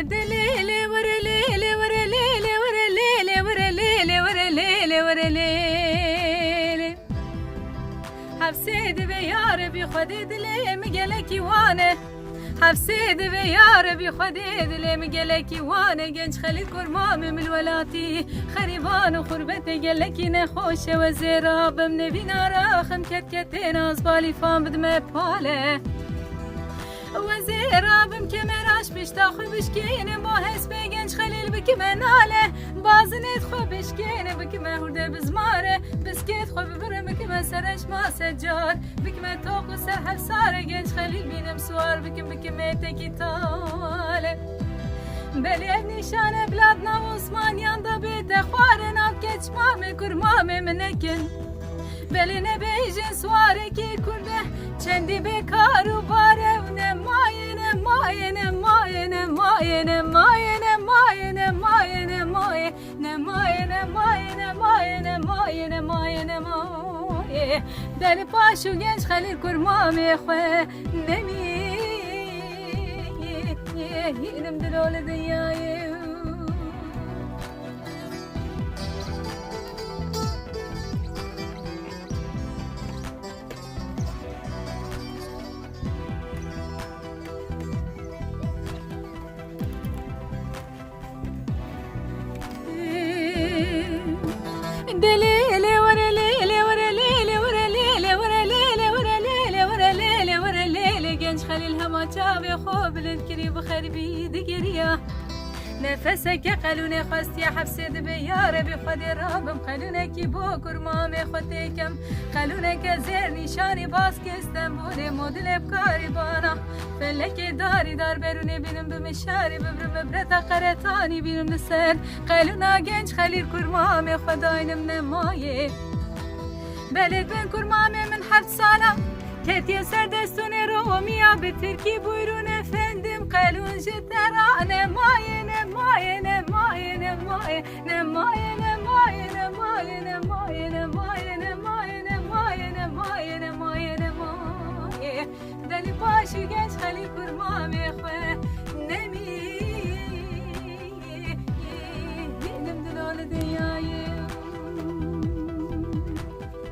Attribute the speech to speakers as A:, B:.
A: دليلي ورا ليلي ورا ليلي ورا ليلي ورا ليلي ورا ليلي ورا ليلي حفسيد يا ربي خدي دلي مقلكي وانا حفسيد يا ربي خدي دلي مقلكي وانا جنج خلي كرمام من الولاتي خريبان وخربتي قلكي نخوش وزيراب من بينا راخم كتكتين أزبالي فام بدمي باله وزيرابم كمراش بشتاخو بشكين با حس بگنج خلیل بکی مناله بازنید خو بشکین بکی مهورده بزماره بسکیت خو ببرم بکی من سرش ما سجار بکی من تاقو سر حفصاره گنج خلیل بینم سوار بکی میتکی تاله بلی نشانه بلادنا و عثمانیان دا بیده خواره ناف کچمامه کرمامه منکن بلی نبیجن سواره کی کرده چندی بکار و باره و نمایه نمایه نمایه نمایه نمایه نمایه نمایه نمایه نمایه نمایه نمایه نمایه نمایه نمایه دل پاشو گنج خلیل کرمامه خواه نمیه اینم دلال دیایه دليلي ورا ليلي ورا ليلي ورا ليلي ورا ليلي ورا ليلي ورا ليلي ورا ليلي جنج خليل هما جابي خوب الكري بخربي دقريا نفسك قالوني خواستي حبسيد بيار بخدي رابم قالونك بوكر مامي خديكم قالونك زير نشاني باسك استنبولي مودل بكاري بانا فلك داري دار بروني بينم بمشاري ببرم برتا قرتاني بينم لسر قالونا جنج خليل كرمامي خداينم نمايه بلد بين كرمامي من 7 سالة كتير سردستوني روميا بتركي بويرون افندم قالون جترا نمايه نمايه نمايه نمايه نمايه نمايه نمايه نمايه نمايه نمايه نمايه نمايه نمايه نمايه دل باشو جنج خلي كرمامي خواه نمي نم دلال ديا